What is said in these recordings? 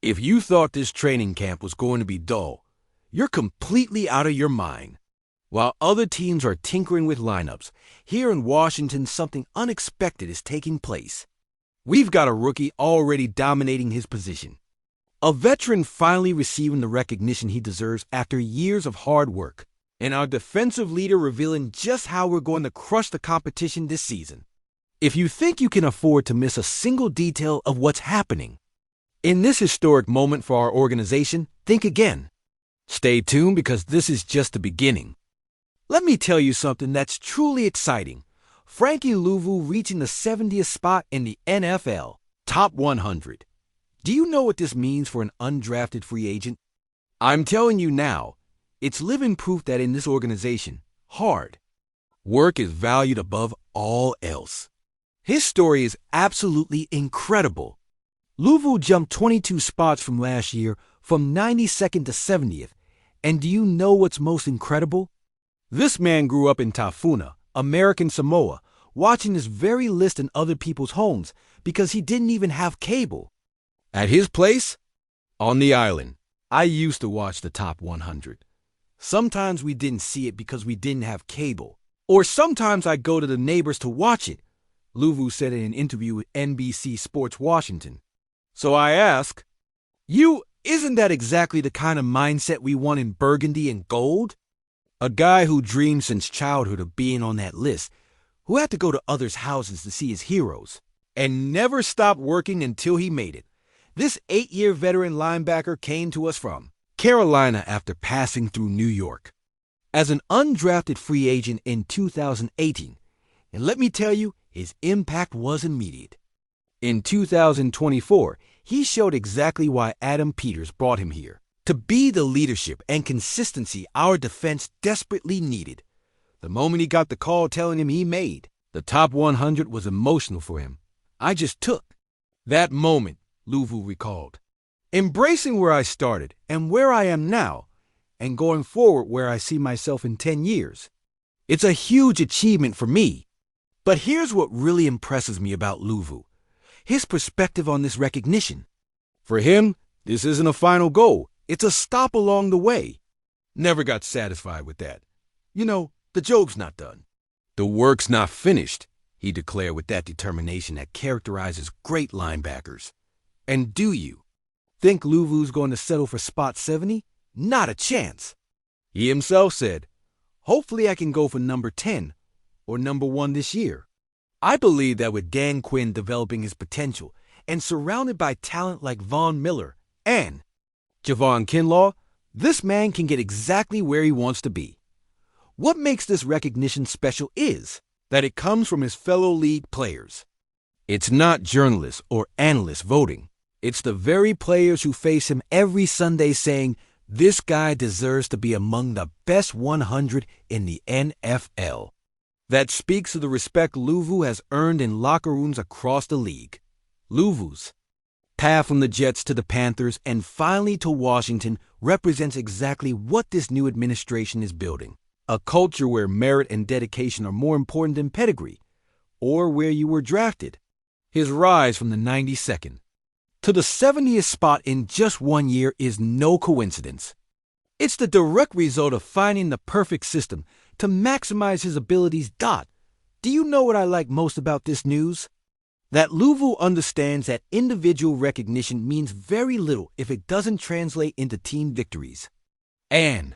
If you thought this training camp was going to be dull, you're completely out of your mind. While other teams are tinkering with lineups, here in Washington something unexpected is taking place. We've got a rookie already dominating his position. A veteran finally receiving the recognition he deserves after years of hard work. And our defensive leader revealing just how we're going to crush the competition this season. If you think you can afford to miss a single detail of what's happening in this historic moment for our organization, think again. Stay tuned because this is just the beginning. Let me tell you something that's truly exciting. Frankie Luvu reaching the 70th spot in the NFL Top 100. Do you know what this means for an undrafted free agent? I'm telling you now, it's living proof that in this organization, hard work is valued above all else. His story is absolutely incredible. Luvu jumped 22 spots from last year from 92nd to 70th. And do you know what's most incredible? This man grew up in Tafuna, American Samoa, watching this very list in other people's homes because he didn't even have cable. At his place? On the island, I used to watch the Top 100. Sometimes we didn't see it because we didn't have cable. Or sometimes I'd go to the neighbors to watch it, Luvu said in an interview with NBC Sports Washington. So I ask, isn't that exactly the kind of mindset we want in burgundy and gold? A guy who dreamed since childhood of being on that list, who had to go to others' houses to see his heroes, and never stopped working until he made it. This 8-year veteran linebacker came to us from Carolina after passing through New York as an undrafted free agent in 2018. And let me tell you, his impact was immediate. In 2024, he showed exactly why Adam Peters brought him here, to be the leadership and consistency our defense desperately needed. The moment he got the call telling him he made the Top 100 was emotional for him. I just took that moment, Luvu recalled. Embracing where I started and where I am now, and going forward where I see myself in 10 years. It's a huge achievement for me. But here's what really impresses me about Luvu. His perspective on this recognition. For him, this isn't a final goal. It's a stop along the way. Never got satisfied with that. The job's not done. The work's not finished, he declared with that determination that characterizes great linebackers. And do you think Luvu's going to settle for spot 70? Not a chance. He himself said, hopefully I can go for number 10 or number 1 this year. I believe that with Dan Quinn developing his potential and surrounded by talent like Von Miller and Javon Kinlaw, this man can get exactly where he wants to be. What makes this recognition special is that it comes from his fellow league players. It's not journalists or analysts voting. It's the very players who face him every Sunday saying, this guy deserves to be among the best 100 in the NFL. That speaks to the respect Luvu has earned in locker rooms across the league. Luvu's path from the Jets to the Panthers and finally to Washington represents exactly what this new administration is building. A culture where merit and dedication are more important than pedigree, or where you were drafted. His rise from the 92nd to the 70th spot in just 1 year is no coincidence. It's the direct result of finding the perfect system to maximize his abilities. Do you know what I like most about this news? That Luvu understands that individual recognition means very little if it doesn't translate into team victories. And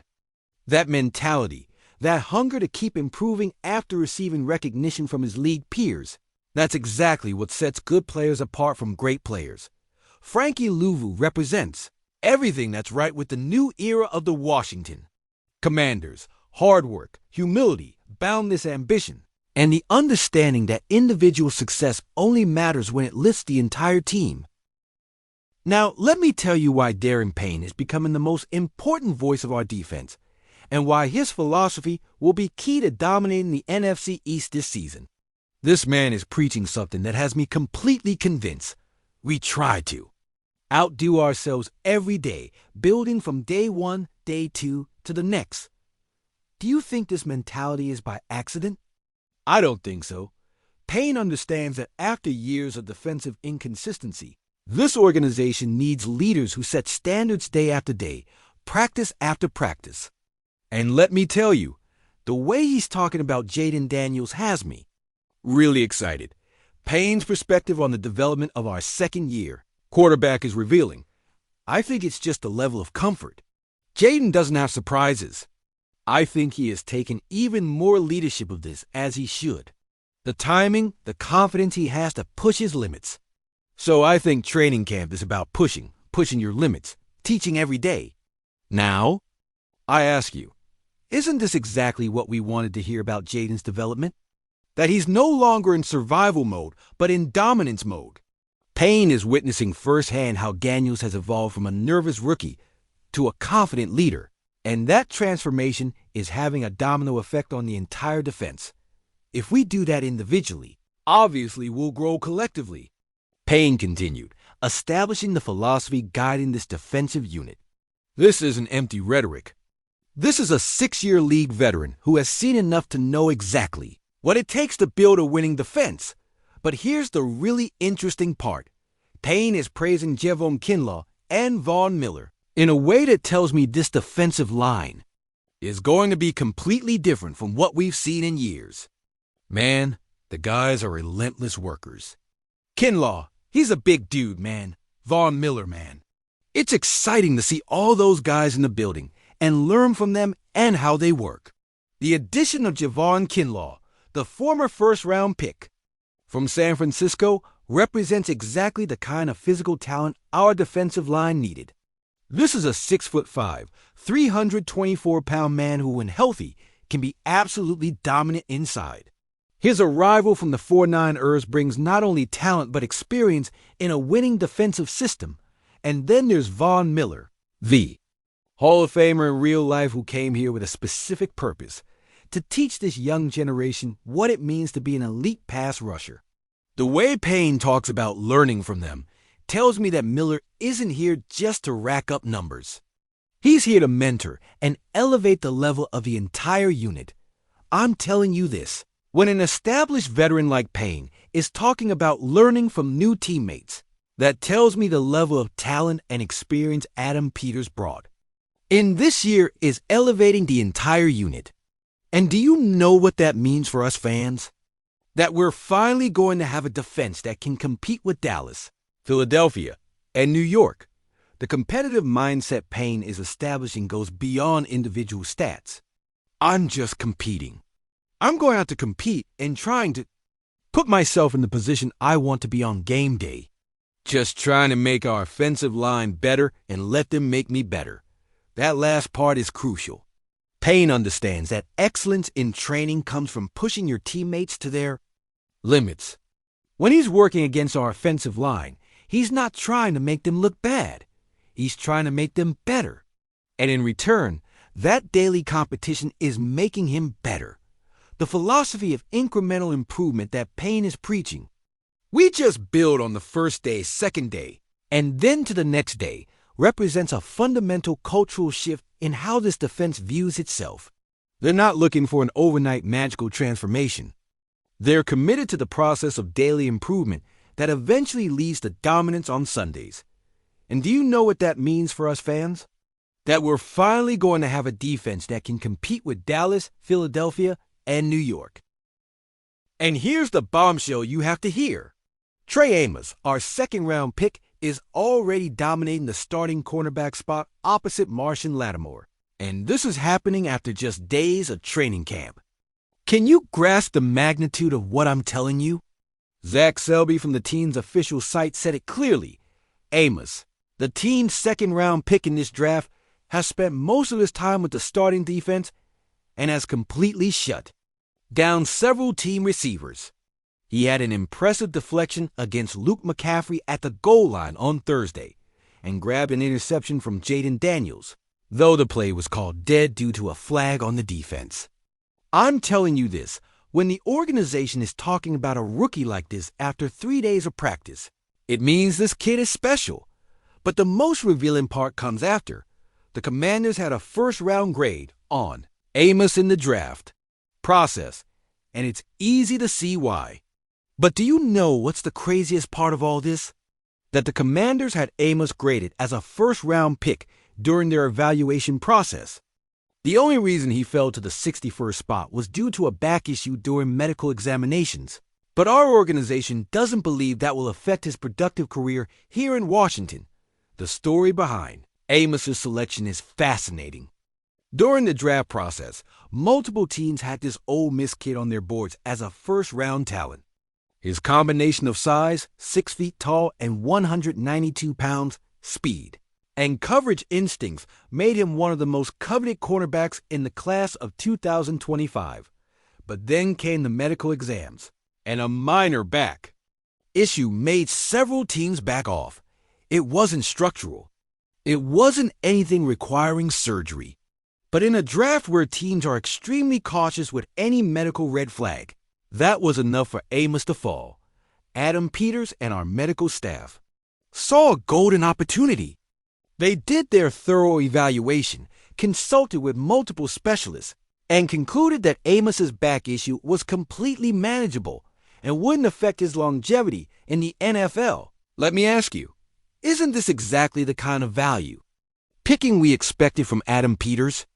that mentality, that hunger to keep improving after receiving recognition from his league peers, that's exactly what sets good players apart from great players. Frankie Luvu represents everything that's right with the new era of the Washington Commanders. Hard work, humility, boundless ambition, and the understanding that individual success only matters when it lifts the entire team. Now, let me tell you why Darren Payne is becoming the most important voice of our defense, and why his philosophy will be key to dominating the NFC East this season. This man is preaching something that has me completely convinced. We try to outdo ourselves every day, building from day 1, day 2 to the next. Do you think this mentality is by accident? I don't think so. Payne understands that after years of defensive inconsistency, This organization needs leaders who set standards day after day, practice after practice. And let me tell you, the way he's talking about Jaden Daniels has me really excited. Payne's perspective on the development of our second-year quarterback is revealing. I think it's just a level of comfort. Jaden doesn't have surprises. I think he has taken even more leadership of this, as he should. The timing, the confidence he has to push his limits. So I think training camp is about pushing your limits, teaching every day. Now, I ask you, isn't this exactly what we wanted to hear about Jaden's development? That he's no longer in survival mode, but in dominance mode. Payne is witnessing firsthand how Daniels has evolved from a nervous rookie to a confident leader, and that transformation is having a domino effect on the entire defense. If we do that individually, obviously we'll grow collectively. Payne continued, establishing the philosophy guiding this defensive unit. This isn't empty rhetoric. This is a 6-year league veteran who has seen enough to know exactly what it takes to build a winning defense. But here's the really interesting part. Payne is praising Javon Kinlaw and Von Miller in a way that tells me this defensive line is going to be completely different from what we've seen in years. Man, the guys are relentless workers. Kinlaw, he's a big dude, man. Von Miller, man. It's exciting to see all those guys in the building and learn from them and how they work. The addition of Javon Kinlaw, the former first-round pick from San Francisco, represents exactly the kind of physical talent our defensive line needed. This is a 6'5", 324-pound man who, when healthy, can be absolutely dominant inside. His arrival from the 4'9" Ers brings not only talent but experience in a winning defensive system. And then there's Von Miller, the Hall of Famer in real life who came here with a specific purpose, to teach this young generation what it means to be an elite pass rusher. The way Payne talks about learning from them tells me that Miller isn't here just to rack up numbers. He's here to mentor and elevate the level of the entire unit. I'm telling you this, when an established veteran like Payne is talking about learning from new teammates, that tells me the level of talent and experience Adam Peters brought. In this year is elevating the entire unit. And do you know what that means for us fans? That we're finally going to have a defense that can compete with Dallas, Philadelphia, and New York. The competitive mindset Payne is establishing goes beyond individual stats. I'm just competing. I'm going out to compete and trying to put myself in the position I want to be on game day. Just trying to make our offensive line better and let them make me better. That last part is crucial. Payne understands that excellence in training comes from pushing your teammates to their limits. When he's working against our offensive line, he's not trying to make them look bad. He's trying to make them better. And in return, that daily competition is making him better. The philosophy of incremental improvement that Payne is preaching. We just build on the first day, second day, and then to the next day represents a fundamental cultural shift in how this defense views itself. They're not looking for an overnight magical transformation. They're committed to the process of daily improvement that eventually leads to dominance on Sundays. And do you know what that means for us fans? That we're finally going to have a defense that can compete with Dallas, Philadelphia, and New York. And here's the bombshell you have to hear. Trey Amos, our second-round pick, is already dominating the starting cornerback spot opposite Marshon Lattimore. And this is happening after just days of training camp. Can you grasp the magnitude of what I'm telling you? Zach Selby from the team's official site said it clearly. Amos, the team's second-round pick in this draft, has spent most of his time with the starting defense and has completely shut down several team receivers. He had an impressive deflection against Luke McCaffrey at the goal line on Thursday and grabbed an interception from Jaden Daniels, though the play was called dead due to a flag on the defense. I'm telling you this, when the organization is talking about a rookie like this after 3 days of practice, it means this kid is special. But the most revealing part comes after. The Commanders had a first-round grade on Amos in the draft process, and it's easy to see why. But do you know what's the craziest part of all this? that the Commanders had Amos graded as a first-round pick during their evaluation process. The only reason he fell to the 61st spot was due to a back issue during medical examinations. But our organization doesn't believe that will affect his productive career here in Washington. The story behind Amos's selection is fascinating. During the draft process, multiple teams had this Ole Miss kid on their boards as a first-round talent. His combination of size, 6 feet tall and 192 pounds, speed, and coverage instincts made him one of the most coveted cornerbacks in the class of 2025. But then came the medical exams, and a minor back issue made several teams back off. It wasn't structural. It wasn't anything requiring surgery. But in a draft where teams are extremely cautious with any medical red flag, that was enough for Amos to fall. Adam Peters and our medical staff saw a golden opportunity. They did their thorough evaluation, consulted with multiple specialists, and concluded that Amos's back issue was completely manageable and wouldn't affect his longevity in the NFL. Let me ask you, isn't this exactly the kind of value picking we expected from Adam Peters?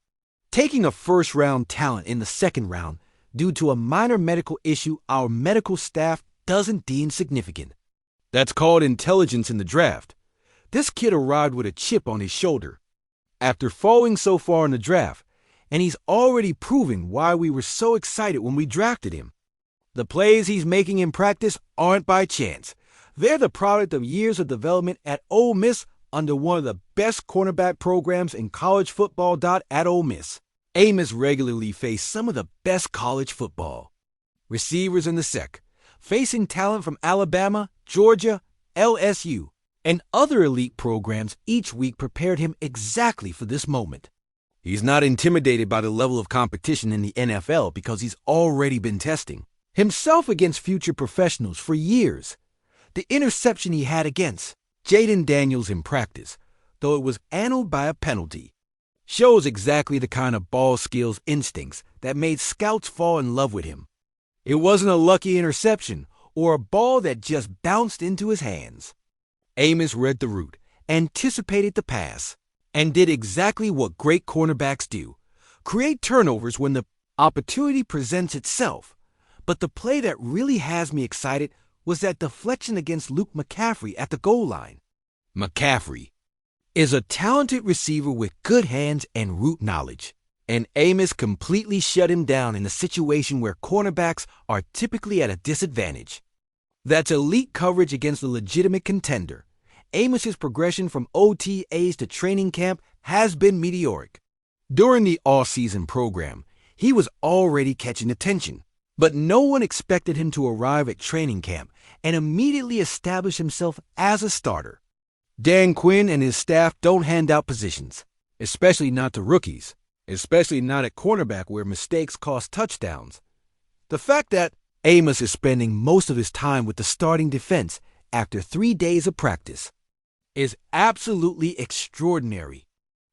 Taking a first-round talent in the second round due to a minor medical issue our medical staff doesn't deem significant. That's called intelligence in the draft. This kid arrived with a chip on his shoulder after falling so far in the draft, and he's already proving why we were so excited when we drafted him. The plays he's making in practice aren't by chance. They're the product of years of development at Ole Miss under one of the best cornerback programs in college football. At Ole Miss, Amos regularly faced some of the best college football receivers in the SEC, facing talent from Alabama, Georgia, LSU, and other elite programs each week prepared him exactly for this moment. He's not intimidated by the level of competition in the NFL because he's already been testing himself against future professionals for years. The interception he had against Jaden Daniels in practice, though it was annulled by a penalty, shows exactly the kind of ball skills instincts that made scouts fall in love with him. It wasn't a lucky interception or a ball that just bounced into his hands. Amos read the route, anticipated the pass, and did exactly what great cornerbacks do: create turnovers when the opportunity presents itself. But the play that really has me excited was that deflection against Luke McCaffrey at the goal line. McCaffrey is a talented receiver with good hands and route knowledge, and Amos completely shut him down in a situation where cornerbacks are typically at a disadvantage. That's elite coverage against a legitimate contender. Amos's progression from OTAs to training camp has been meteoric. During the off-season program, he was already catching attention, but no one expected him to arrive at training camp and immediately establish himself as a starter. Dan Quinn and his staff don't hand out positions, especially not to rookies, especially not at cornerback where mistakes cost touchdowns. The fact that Amos is spending most of his time with the starting defense after 3 days of practice is absolutely extraordinary.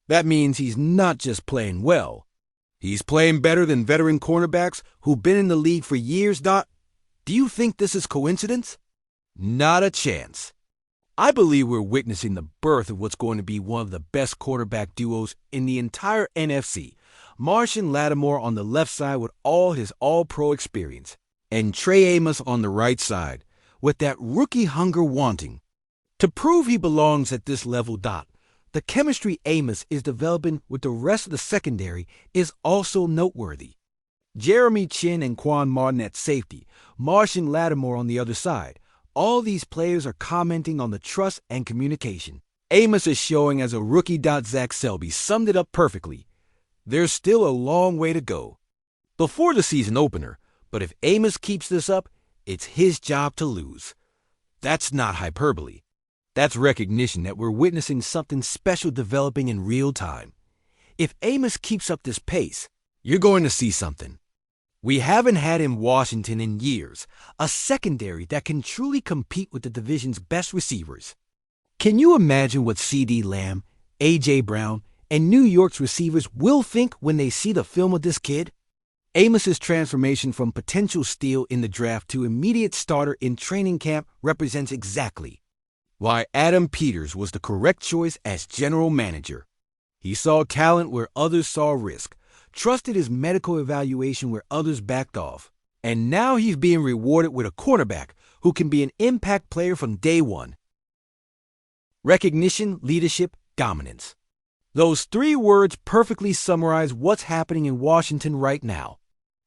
That means he's not just playing well. He's playing better than veteran cornerbacks who've been in the league for years. Do you think this is coincidence? Not a chance. I believe we're witnessing the birth of what's going to be one of the best quarterback duos in the entire NFC. Marshon Lattimore on the left side with all his all-pro experience, and Trey Amos on the right side with that rookie hunger wanting to prove he belongs at this level. The chemistry Amos is developing with the rest of the secondary is also noteworthy. Jeremy Chin and Quan Martin at safety, Marshon Lattimore on the other side. All these players are commenting on the trust and communication Amos is showing as a rookie. Zach Selby summed it up perfectly. There's still a long way to go before the season opener, but if Amos keeps this up, it's his job to lose. That's not hyperbole. That's recognition that we're witnessing something special developing in real time. If Amos keeps up this pace, you're going to see something we haven't had in Washington in years, a secondary that can truly compete with the division's best receivers. Can you imagine what CeeDee Lamb, A.J. Brown, and New York's receivers will think when they see the film of this kid? Amos's transformation from potential steal in the draft to immediate starter in training camp represents exactly Why Adam Peters was the correct choice as general manager. He saw talent where others saw risk, trusted his medical evaluation where others backed off, and now he's being rewarded with a quarterback who can be an impact player from day one. Recognition, leadership, dominance. Those three words perfectly summarize what's happening in Washington right now.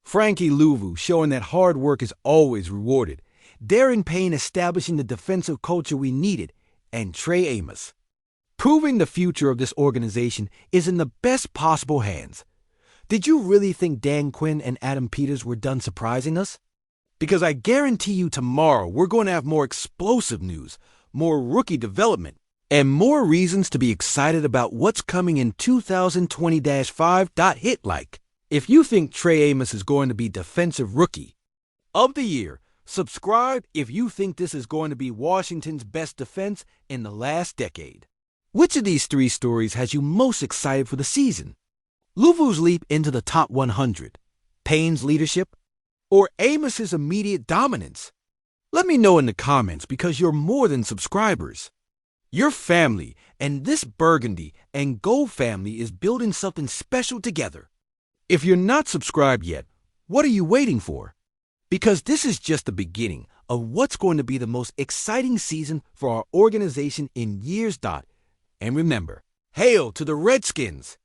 Frankie Luvu showing that hard work is always rewarded, Darren Payne establishing the defensive culture we needed, and Trey Amos proving the future of this organization is in the best possible hands. Did you really think Dan Quinn and Adam Peters were done surprising us? Because I guarantee you tomorrow we're going to have more explosive news, more rookie development, and more reasons to be excited about what's coming in 2020-5. Hit like if you think Trey Amos is going to be Defensive Rookie of the Year. Subscribe if you think this is going to be Washington's best defense in the last decade. Which of these three stories has you most excited for the season? Luvu's leap into the top 100, Payne's leadership, or Amos's immediate dominance? Let me know in the comments because you're more than subscribers. Your family and this Burgundy and Gold family is building something special together. If you're not subscribed yet, what are you waiting for? Because this is just the beginning of what's going to be the most exciting season for our organization in years. And remember, hail to the Redskins!